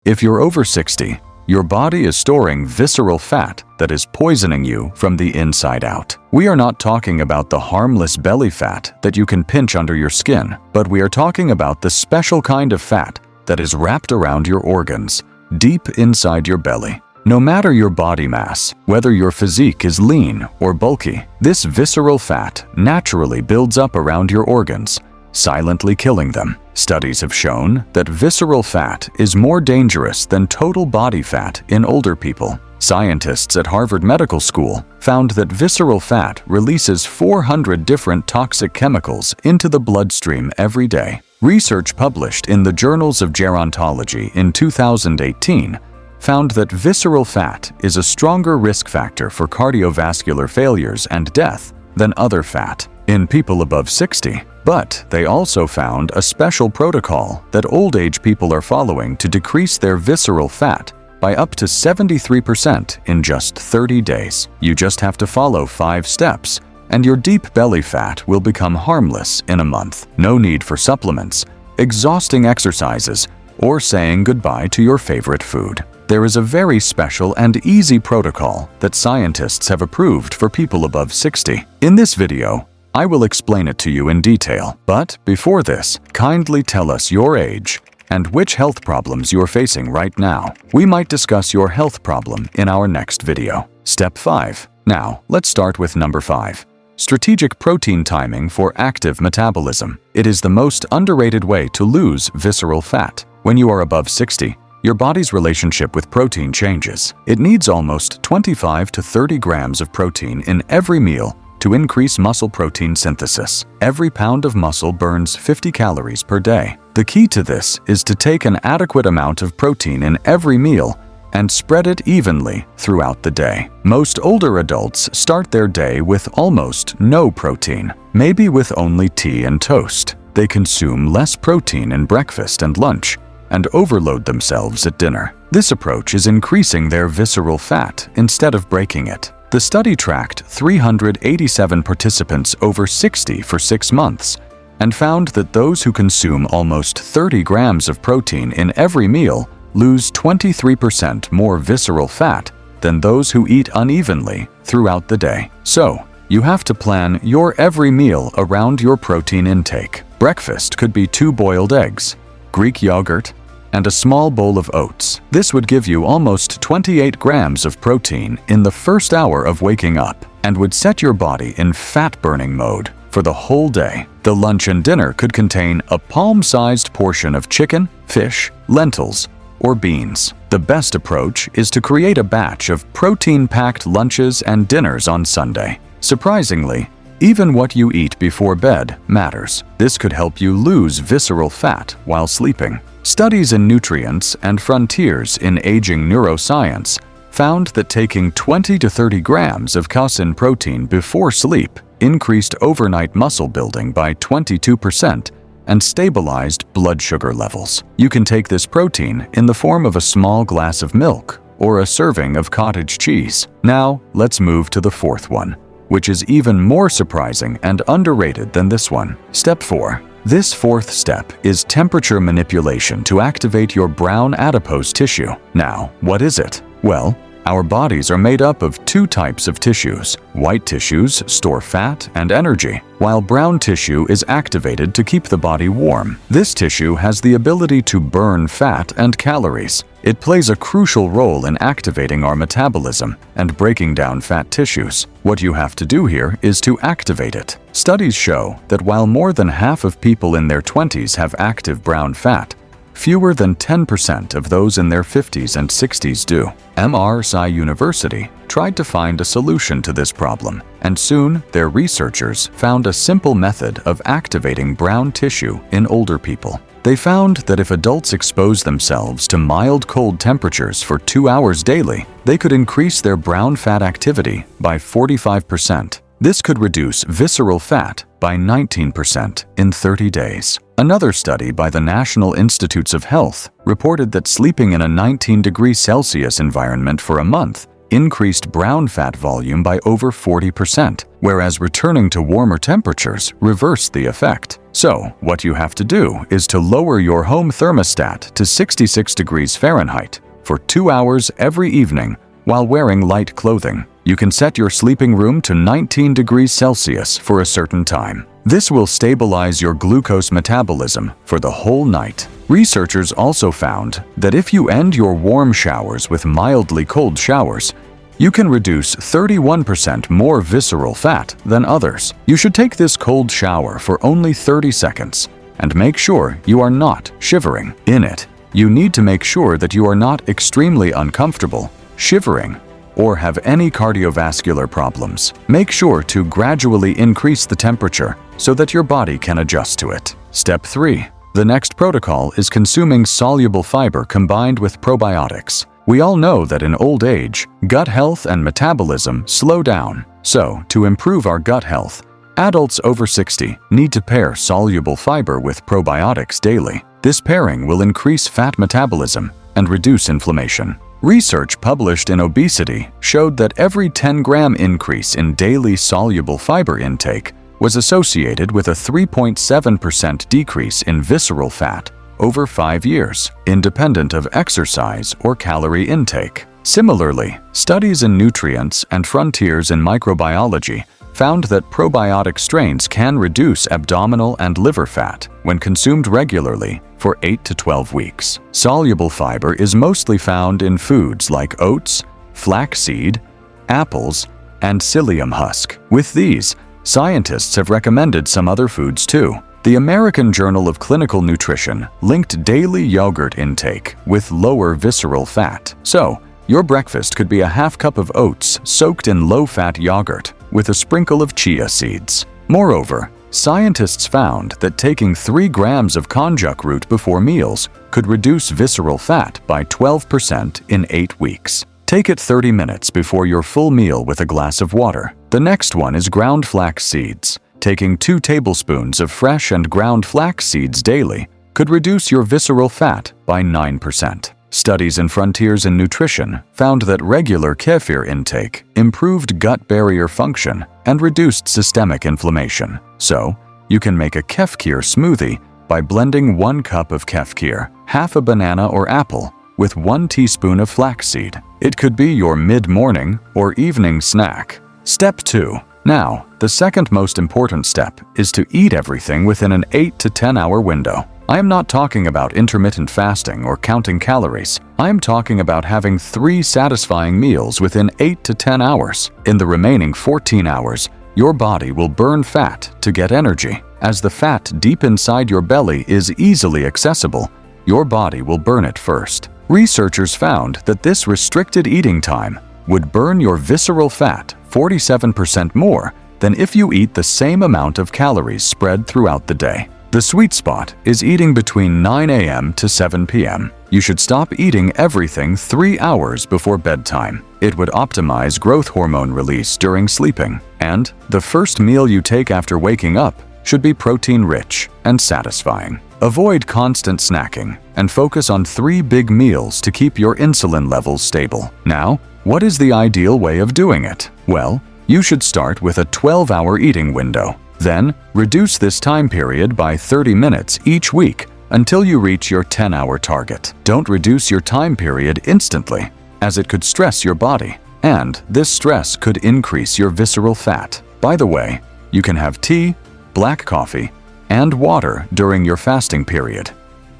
If you're over 60, your body is storing visceral fat that is poisoning you from the inside out. We are not talking about the harmless belly fat that you can pinch under your skin, but we are talking about the special kind of fat that is wrapped around your organs, deep inside your belly. No matter your body mass, whether your physique is lean or bulky, this visceral fat naturally builds up around your organs, silently killing them. Studies have shown that visceral fat is more dangerous than total body fat in older people. Scientists at Harvard Medical School found that visceral fat releases 400 different toxic chemicals into the bloodstream every day. Research published in the Journals of Gerontology in 2018 found that visceral fat is a stronger risk factor for cardiovascular failures and death than other fat in people above 60. But they also found a special protocol that old-age people are following to decrease their visceral fat by up to 73% in just 30 days. You just have to follow 5 steps, and your deep belly fat will become harmless in a month. No need for supplements, exhausting exercises, or saying goodbye to your favorite food. There is a very special and easy protocol that scientists have approved for people above 60. In this video, I will explain it to you in detail. But before this, kindly tell us your age and which health problems you're facing right now. We might discuss your health problem in our next video. Step 5. Now, let's start with number 5. Strategic protein timing for active metabolism. It is the most underrated way to lose visceral fat. When you are above 60, your body's relationship with protein changes. It needs almost 25 to 30 grams of protein in every meal to increase muscle protein synthesis. Every pound of muscle burns 50 calories per day. The key to this is to take an adequate amount of protein in every meal and spread it evenly throughout the day. Most older adults start their day with almost no protein, maybe with only tea and toast. They consume less protein in breakfast and lunch and overload themselves at dinner. This approach is increasing their visceral fat instead of breaking it. The study tracked 387 participants over 60 for 6 months and found that those who consume almost 30 grams of protein in every meal lose 23% more visceral fat than those who eat unevenly throughout the day. So, you have to plan your every meal around your protein intake. Breakfast could be 2 boiled eggs, Greek yogurt, and a small bowl of oats. This would give you almost 28 grams of protein in the first hour of waking up and would set your body in fat-burning mode for the whole day. The lunch and dinner could contain a palm-sized portion of chicken, fish, lentils, or beans. The best approach is to create a batch of protein-packed lunches and dinners on Sunday. Surprisingly, even what you eat before bed matters. This could help you lose visceral fat while sleeping. Studies in Nutrients and Frontiers in Aging Neuroscience found that taking 20 to 30 grams of casein protein before sleep increased overnight muscle building by 22% and stabilized blood sugar levels. You can take this protein in the form of a small glass of milk or a serving of cottage cheese. Now, let's move to the 4th one, which is even more surprising and underrated than this one. Step 4. This 4th step is temperature manipulation to activate your brown adipose tissue. Now, what is it? Well, our bodies are made up of 2 types of tissues. White tissues store fat and energy, while brown tissue is activated to keep the body warm. This tissue has the ability to burn fat and calories. It plays a crucial role in activating our metabolism and breaking down fat tissues. What you have to do here is to activate it. Studies show that while more than half of people in their 20s have active brown fat, fewer than 10% of those in their 50s and 60s do. MRSI University tried to find a solution to this problem, and soon their researchers found a simple method of activating brown tissue in older people. They found that if adults expose themselves to mild cold temperatures for 2 hours daily, they could increase their brown fat activity by 45%. This could reduce visceral fat by 19% in 30 days. Another study by the National Institutes of Health reported that sleeping in a 19 degrees Celsius environment for a month increased brown fat volume by over 40%, whereas returning to warmer temperatures reversed the effect. So, what you have to do is to lower your home thermostat to 66 degrees Fahrenheit for 2 hours every evening while wearing light clothing. You can set your sleeping room to 19 degrees Celsius for a certain time. This will stabilize your glucose metabolism for the whole night. Researchers also found that if you end your warm showers with mildly cold showers, you can reduce 31% more visceral fat than others. You should take this cold shower for only 30 seconds and make sure you are not shivering. In it, you need to make sure that you are not extremely uncomfortable, shivering, or have any cardiovascular problems. Make sure to gradually increase the temperature so that your body can adjust to it. Step 3. The next protocol is consuming soluble fiber combined with probiotics. We all know that in old age, gut health and metabolism slow down. So, to improve our gut health, adults over 60 need to pair soluble fiber with probiotics daily. This pairing will increase fat metabolism and reduce inflammation. Research published in Obesity showed that every 10-gram increase in daily soluble fiber intake was associated with a 3.7% decrease in visceral fat over 5 years, independent of exercise or calorie intake. Similarly, studies in nutrients and frontiers in microbiology found that probiotic strains can reduce abdominal and liver fat when consumed regularly for 8 to 12 weeks. Soluble fiber is mostly found in foods like oats, flaxseed, apples, and psyllium husk. With these, scientists have recommended some other foods too. The American Journal of Clinical Nutrition linked daily yogurt intake with lower visceral fat. So, your breakfast could be a half cup of oats soaked in low-fat yogurt with a sprinkle of chia seeds. Moreover, scientists found that taking 3 grams of konjac root before meals could reduce visceral fat by 12% in 8 weeks. Take it 30 minutes before your full meal with a glass of water. The next one is ground flax seeds. Taking 2 tablespoons of fresh and ground flax seeds daily could reduce your visceral fat by 9%. Studies in Frontiers in Nutrition found that regular kefir intake improved gut barrier function and reduced systemic inflammation. So, you can make a kefir smoothie by blending 1 cup of kefir, half a banana or apple, with 1 teaspoon of flaxseed. It could be your mid-morning or evening snack. Step 2. Now, the second most important step is to eat everything within an 8 to 10 hour window. I am not talking about intermittent fasting or counting calories. I am talking about having 3 satisfying meals within 8 to 10 hours. In the remaining 14 hours, your body will burn fat to get energy. As the fat deep inside your belly is easily accessible, your body will burn it first. Researchers found that this restricted eating time would burn your visceral fat 47% more than if you eat the same amount of calories spread throughout the day. The sweet spot is eating between 9 a.m. to 7 p.m. You should stop eating everything 3 hours before bedtime. It would optimize growth hormone release during sleeping. And the first meal you take after waking up should be protein-rich and satisfying. Avoid constant snacking and focus on 3 big meals to keep your insulin levels stable. Now, what is the ideal way of doing it? Well, you should start with a 12-hour eating window. Then, reduce this time period by 30 minutes each week until you reach your 10-hour target. Don't reduce your time period instantly, as it could stress your body, and this stress could increase your visceral fat. By the way, you can have tea, black coffee, and water during your fasting period.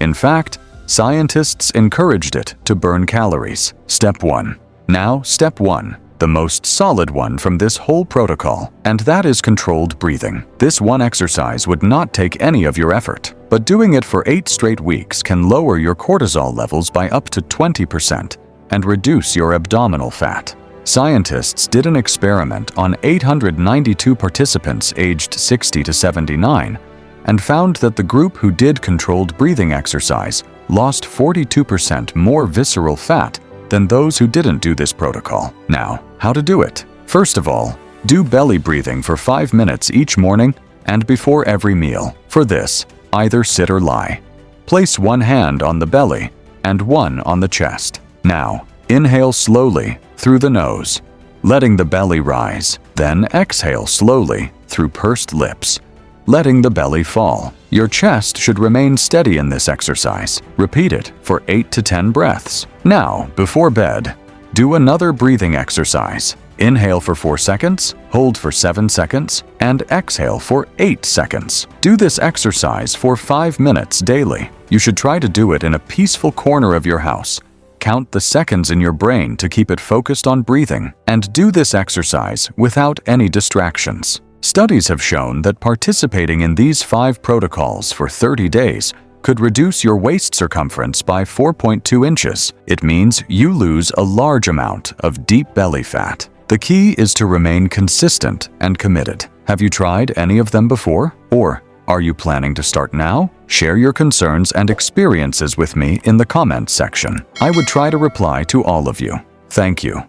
In fact, scientists encouraged it to burn calories. Step 1. Now, Step 1. The most solid one from this whole protocol, and that is controlled breathing. This one exercise would not take any of your effort, but doing it for 8 straight weeks can lower your cortisol levels by up to 20% and reduce your abdominal fat. Scientists did an experiment on 892 participants aged 60 to 79 and found that the group who did controlled breathing exercise lost 42% more visceral fat than those who didn't do this protocol. Now, how to do it? First of all, do belly breathing for 5 minutes each morning and before every meal. For this, either sit or lie. Place 1 hand on the belly and 1 on the chest. Now, inhale slowly through the nose, letting the belly rise. Then exhale slowly through pursed lips, letting the belly fall. Your chest should remain steady in this exercise. Repeat it for 8 to 10 breaths. Now, before bed, do another breathing exercise. Inhale for 4 seconds, hold for 7 seconds, and exhale for 8 seconds. Do this exercise for 5 minutes daily. You should try to do it in a peaceful corner of your house. Count the seconds in your brain to keep it focused on breathing, and do this exercise without any distractions. Studies have shown that participating in these 5 protocols for 30 days could reduce your waist circumference by 4.2 inches. It means you lose a large amount of deep belly fat. The key is to remain consistent and committed. Have you tried any of them before? Or are you planning to start now? Share your concerns and experiences with me in the comments section. I would try to reply to all of you. Thank you.